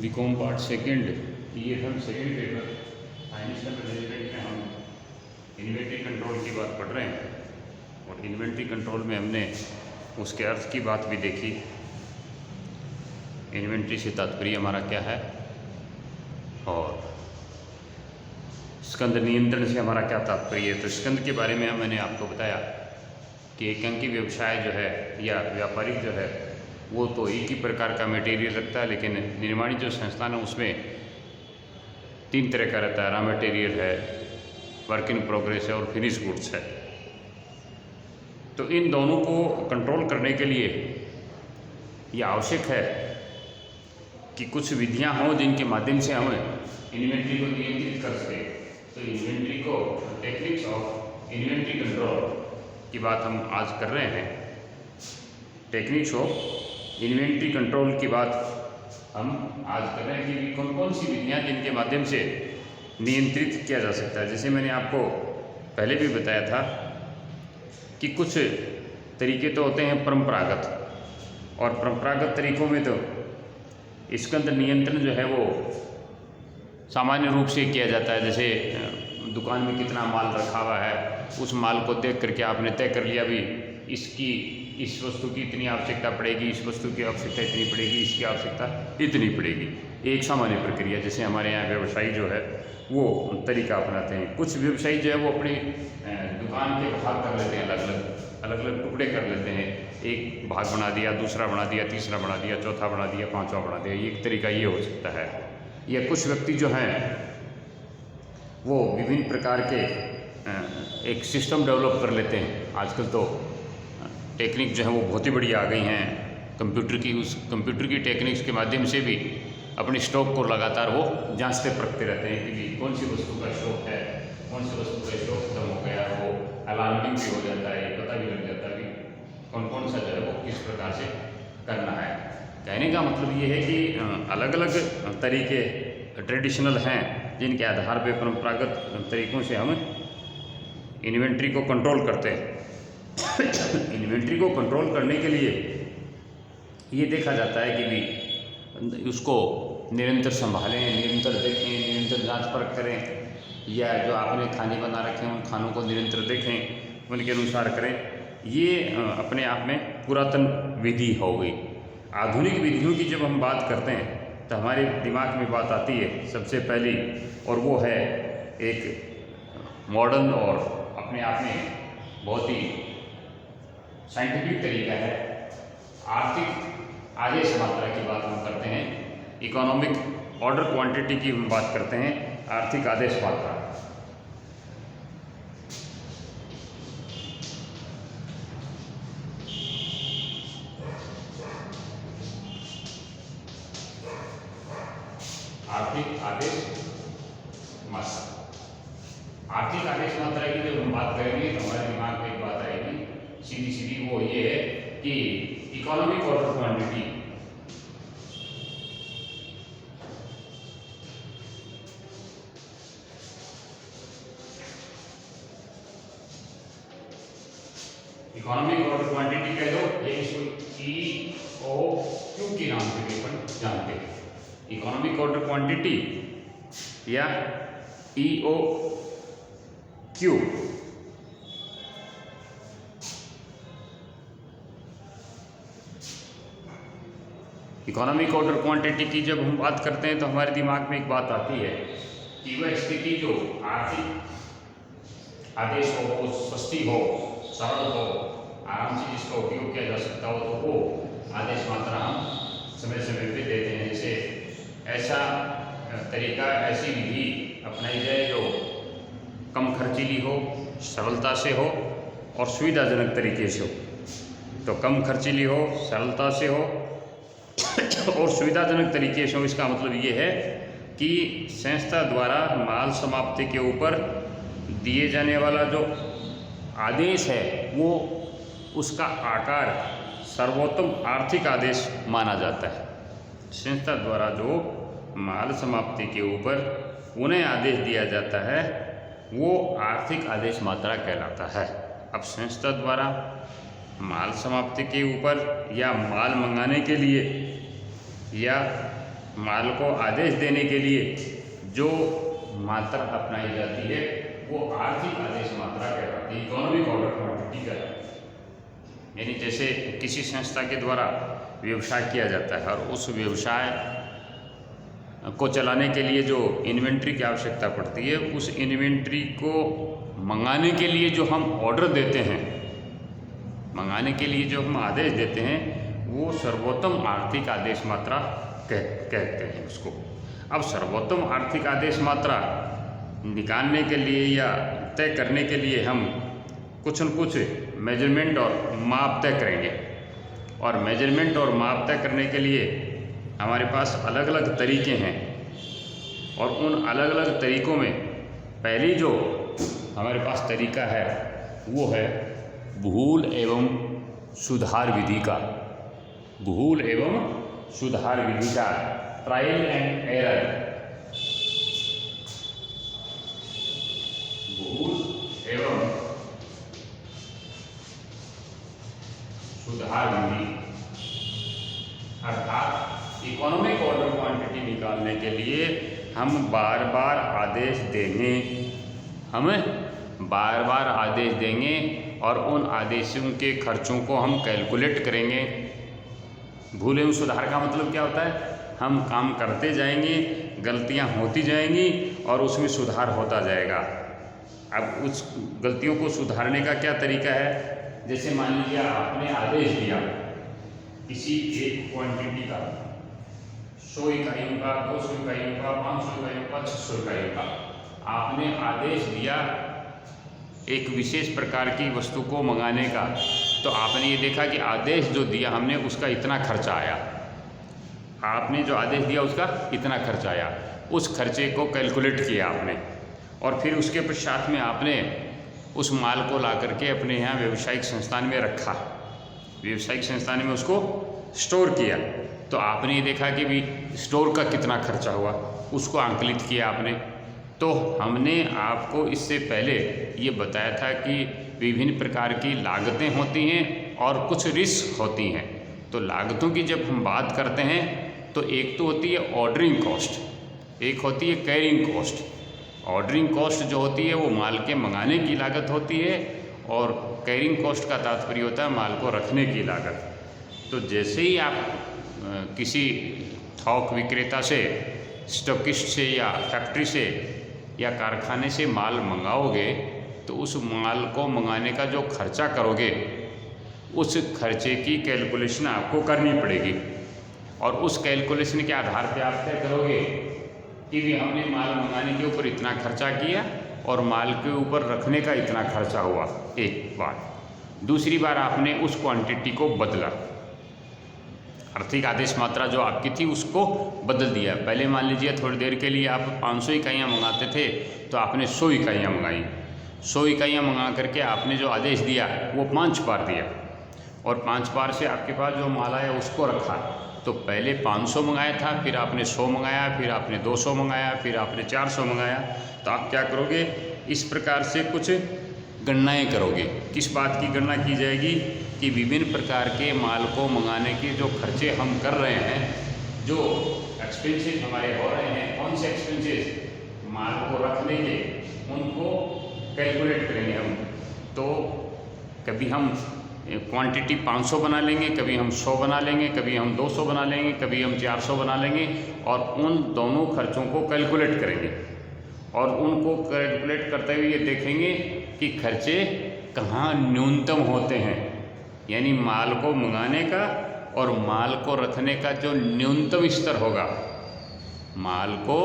BCom part second ये हम second paper financial management में हम इन्वेंट्री कंट्रोल की बात पढ़ रहे हैं और इन्वेंट्री कंट्रोल में हमने उसके अर्थ की बात भी देखी। इन्वेंट्री से तात्पर्य हमारा क्या है और स्कंद नियंत्रण से हमारा क्या तात्पर्य है। तो स्कंद के बारे में मैंने आपको बताया कि एक अंकी व्यवसाय जो है या व्यापारिक जो है वो तो एक ही प्रकार का मटेरियल रखता है, लेकिन निर्माणी जो संस्थान है उसमें 3 तरह का रहता है। रॉ मटेरियल है, वर्क इन प्रोग्रेस है और फिनिश गुड्स है। तो इन दोनों को कंट्रोल करने के लिए ये आवश्यक है कि कुछ विधियां हों जिनके माध्यम से हम इन्वेंट्री को नियंत्रित कर सकें। तो इन्वेंट्री को टेक्निक्स ऑफ इन्वेंट्री कंट्रोल की बात हम आज कर रहे हैं। टेक्निक्स ऑफ इन्वेंट्री कंट्रोल की बात हम आज कर रहे हैं कि कौन कौन सी विधियाँ जिनके माध्यम से नियंत्रित किया जा सकता है। जैसे मैंने आपको पहले भी बताया था कि कुछ तरीके तो होते हैं परंपरागत, और परंपरागत तरीकों में तो स्कंद नियंत्रण जो है वो सामान्य रूप से किया जाता है। जैसे दुकान में कितना माल रखा हुआ है उस माल को देख करके आपने तय कर लिया भी इस वस्तु की इतनी आवश्यकता पड़ेगी, इस वस्तु की आवश्यकता इतनी पड़ेगी, इसकी आवश्यकता इतनी पड़ेगी। एक सामान्य प्रक्रिया जैसे हमारे यहाँ व्यवसायी जो है वो तरीका अपनाते हैं। कुछ व्यवसायी जो है वो अपनी दुकान के भाग कर लेते हैं, अलग अलग टुकड़े कर लेते हैं। एक भाग बना दिया, दूसरा बना दिया, तीसरा बना दिया, चौथा बना दिया, पाँचवा बना दिया। एक तरीका ये हो सकता है। या कुछ व्यक्ति जो हैं वो विभिन्न प्रकार के एक सिस्टम डेवलप कर लेते हैं। आजकल तो टेक्निक जो है वो बहुत ही बड़ी आ गई हैं। कंप्यूटर की टेक्निक्स के माध्यम से भी अपने स्टॉक को लगातार वो जांचते परखते रहते हैं कि कौन सी वस्तु का स्टॉक है, कौन सी वस्तु का स्टॉक खत्म हो गया। वो अलार्मिंग भी हो जाता है, पता भी लग जाता है कि कौन सा जो है वो किस प्रकार से करना है। कहने का मतलब ये है कि अलग अलग तरीके ट्रेडिशनल हैं जिनके आधार पर परंपरागत तरीक़ों से हम इन्वेंट्री को कंट्रोल करते हैं। इन्वेंट्री को कंट्रोल करने के लिए ये देखा जाता है कि भी उसको निरंतर संभालें, निरंतर देखें, निरंतर जांच परख करें, या जो आपने खाने बना रखे हैं उन खानों को निरंतर देखें, उनके अनुसार करें। ये अपने आप में पुरातन विधि हो गई। आधुनिक विधियों की जब हम बात करते हैं तो हमारे दिमाग में बात आती है सबसे पहली, और वो है एक मॉडर्न और अपने आप में बहुत ही साइंटिफिक तरीका है। आर्थिक आदेश मात्रा की बात हम करते हैं। इकोनॉमिक ऑर्डर क्वांटिटी की हम बात करते हैं। आर्थिक आदेश मात्रा आर्थिक आदेश मात्रा आर्थिक आदेश मात्रा की जब हम बात करेंगे तो हमारे दिमाग में एक बात आएगी सीधी वो ये है कि इकोनॉमिक ऑर्डर क्वांटिटी कह दो, ये इसको EOQ के नाम से भी अपन जानते हैं। इकोनॉमिक ऑर्डर क्वांटिटी या EOQ। इकोनॉमिक ऑर्डर क्वांटिटी की जब हम बात करते हैं तो हमारे दिमाग में एक बात आती है कि वह स्थिति जो आर्थिक आदेश हो, वो सस्ती हो, सरल हो, आराम से जिसका उपयोग किया जा सकता हो, तो वो आदेश मात्रा हम समय समय पे देते हैं। जैसे ऐसा तरीका, ऐसी विधि अपनाई जाए जो कम खर्चीली हो, सरलता से हो और सुविधाजनक तरीके से हो। तो कम खर्चीली हो, सरलता से हो और सुविधाजनक तरीके से हो। इसका मतलब ये है कि संस्था द्वारा माल समाप्ति के ऊपर दिए जाने वाला जो आदेश है वो उसका आकार सर्वोत्तम आर्थिक आदेश माना जाता है। संस्था द्वारा जो माल समाप्ति के ऊपर उन्हें आदेश दिया जाता है वो आर्थिक आदेश मात्रा कहलाता है। अब संस्था द्वारा माल समाप्ति के ऊपर या माल मंगाने के लिए या माल को आदेश देने के लिए जो मात्रा अपनाई जाती है वो आर्थिक आदेश मात्रा कहलाती है, इकोनॉमिक ऑर्डर क्वांटिटी कहलाती है। यानी जैसे किसी संस्था के द्वारा व्यवसाय किया जाता है और उस व्यवसाय को चलाने के लिए जो इन्वेंट्री की आवश्यकता पड़ती है, उस इन्वेंट्री को मंगाने के लिए जो हम ऑर्डर देते हैं, मंगाने के लिए जो हम आदेश देते हैं, वो सर्वोत्तम आर्थिक आदेश मात्रा कहते हैं उसको। अब सर्वोत्तम आर्थिक आदेश मात्रा निकालने के लिए या तय करने के लिए हम कुछ न कुछ मेजरमेंट और माप तय करेंगे, और मेजरमेंट और माप तय करने के लिए हमारे पास अलग अलग तरीके हैं, और उन अलग अलग तरीकों में पहली जो हमारे पास तरीका है वो है भूल एवं सुधार विधि का, भूल एवं सुधार विधि का, ट्रायल एंड एरर, भूल एवं सुधार विधि। अर्थात इकोनॉमिक ऑर्डर क्वांटिटी निकालने के लिए हम बार बार आदेश देंगे, हमें बार बार आदेश देंगे और उन आदेशों के खर्चों को हम कैलकुलेट करेंगे। भूल एवं सुधार का मतलब क्या होता है? हम काम करते जाएंगे, गलतियां होती जाएंगी और उसमें सुधार होता जाएगा। अब उस गलतियों को सुधारने का क्या तरीका है? जैसे मान लीजिए आपने आदेश दिया किसी एक क्वांटिटी का, 100 इकाइयों का, 200 इकाइयों का, 500 इकाइयों का, 600 इकाइयों का, आपने आदेश दिया एक विशेष प्रकार की वस्तु को मंगाने का, तो आपने ये देखा कि आदेश जो दिया हमने उसका इतना खर्चा आया, आपने जो आदेश दिया उसका इतना खर्चा आया, उस खर्चे को कैलकुलेट किया आपने, और फिर उसके पश्चात में आपने उस माल को ला करके अपने यहाँ व्यावसायिक संस्थान में रखा, व्यावसायिक संस्थान में उसको स्टोर किया, तो आपने ये देखा कि भी स्टोर का कितना खर्चा हुआ, उसको आंकलित किया आपने। तो हमने आपको इससे पहले ये बताया था कि विभिन्न प्रकार की लागतें होती हैं और कुछ रिस्क होती हैं। तो लागतों की जब हम बात करते हैं तो एक तो होती है ऑर्डरिंग कॉस्ट, एक होती है कैरिंग कॉस्ट। ऑर्डरिंग कॉस्ट जो होती है वो माल के मंगाने की लागत होती है, और कैरिंग कॉस्ट का तात्पर्य होता है माल को रखने की लागत। तो जैसे ही आप किसी थोक विक्रेता से, स्टॉकिस्ट से या फैक्ट्री से या कारखाने से माल मंगाओगे, तो उस माल को मंगाने का जो खर्चा करोगे उस खर्चे की कैलकुलेशन आपको करनी पड़ेगी, और उस कैलकुलेशन के आधार पे आप तय करोगे कि भी हमने माल मंगाने के ऊपर इतना खर्चा किया और माल के ऊपर रखने का इतना खर्चा हुआ, एक बार। दूसरी बार आपने उस क्वांटिटी को बदला, आर्थिक आदेश मात्रा जो आपकी थी उसको बदल दिया। पहले मान लीजिए थोड़ी देर के लिए आप 500 इकाइयाँ मंगाते थे, तो आपने 100 इकाइयाँ मंगाई। 100 इकाइयाँ मंगा करके आपने जो आदेश दिया वो 5 बार दिया, और 5 बार से आपके पास जो माल आया उसको रखा। तो पहले 500 मंगाया था, फिर आपने 100 मंगाया, फिर आपने 200 मंगाया, फिर आपने 400 मंगाया। तो आप क्या करोगे? इस प्रकार से कुछ गणनाएँ करोगे। किस बात की गणना की जाएगी? कि विभिन्न प्रकार के माल को मंगाने के जो खर्चे हम कर रहे हैं, जो एक्सपेंसेस हमारे हो रहे हैं, कौन से एक्सपेंसेस माल को रखने के, उनको कैलकुलेट करेंगे हम। तो कभी हम क्वांटिटी 500 बना लेंगे, कभी हम 100 बना लेंगे, कभी हम 200 बना लेंगे, कभी हम 400 बना लेंगे, और उन दोनों खर्चों को कैलकुलेट करेंगे, और उनको कैलकुलेट करते हुए ये देखेंगे कि खर्चे कहाँ न्यूनतम होते हैं। यानी माल को मंगाने का और माल को रखने का जो न्यूनतम स्तर होगा, माल को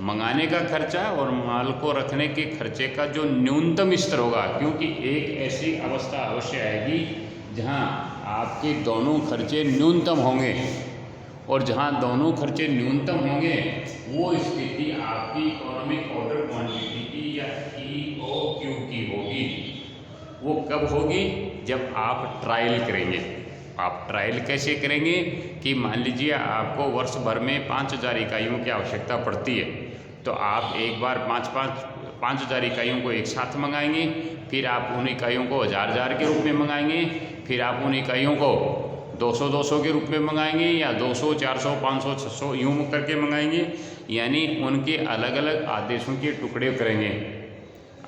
मंगाने का खर्चा और माल को रखने के खर्चे का जो न्यूनतम स्तर होगा, क्योंकि एक ऐसी अवस्था अवश्य आएगी जहां आपके दोनों खर्चे न्यूनतम होंगे, और जहां दोनों खर्चे न्यूनतम होंगे वो स्थिति आपकी इकोनॉमिक ऑर्डर क्वांटिटी की या EOQ की होगी। वो कब होगी? जब आप ट्रायल करेंगे। आप ट्रायल कैसे करेंगे? कि मान लीजिए आपको वर्ष भर में 5000 इकाइयों की आवश्यकता पड़ती है, तो आप एक बार 5000 इकाइयों को एक साथ मंगाएंगे, फिर आप उन इकाइयों को 1000 के रूप में मंगाएंगे, फिर आप उन इकाइयों को 200-200 के रूप में मंगाएंगे या 200, 400, 500, 600 यूँ करके मंगाएंगे, यानी उनके अलग अलग आदेशों के टुकड़े करेंगे,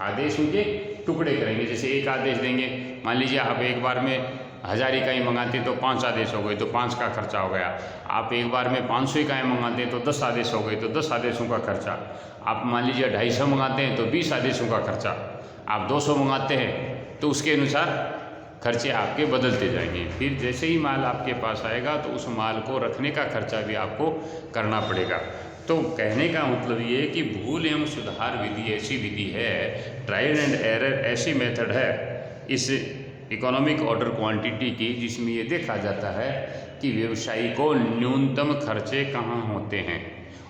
आदेशों के टुकड़े करेंगे। जैसे एक आदेश देंगे, मान लीजिए आप एक बार में 1000 इकाई मंगाते तो 5 आदेश हो गए तो 5 का खर्चा हो गया। आप एक बार में 500 इकाई मंगाते तो 10 आदेश हो गए तो 10 आदेशों का खर्चा। आप मान लीजिए 250 मंगाते हैं तो 20 आदेशों का खर्चा। आप 200 मंगाते हैं तो उसके अनुसार खर्चे आपके बदलते जाएंगे। फिर जैसे ही माल आपके पास आएगा तो उस माल को रखने का खर्चा भी आपको करना पड़ेगा। तो कहने का मतलब ये है कि भूल एवं सुधार विधि ऐसी विधि है, ट्रायल एंड एरर ऐसी मेथड है इस इकोनॉमिक ऑर्डर क्वांटिटी की, जिसमें ये देखा जाता है कि व्यवसायी को न्यूनतम खर्चे कहाँ होते हैं।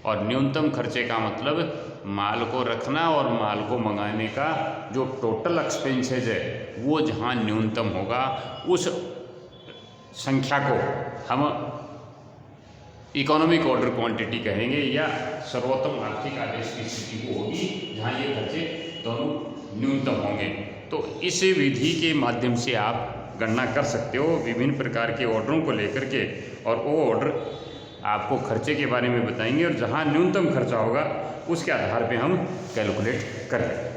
और न्यूनतम खर्चे का मतलब माल को रखना और माल को मंगाने का जो टोटल एक्सपेंसेज है वो जहाँ न्यूनतम होगा उस संख्या को हम इकोनॉमिक ऑर्डर क्वांटिटी कहेंगे, या सर्वोत्तम आर्थिक आदेश की स्थिति वो होगी जहाँ ये खर्चे दोनों न्यूनतम होंगे। तो इस विधि के माध्यम से आप गणना कर सकते हो विभिन्न प्रकार के ऑर्डरों को लेकर के, और वो ऑर्डर आपको खर्चे के बारे में बताएंगे और जहाँ न्यूनतम खर्चा होगा उसके आधार पे हम कैलकुलेट करेंगे।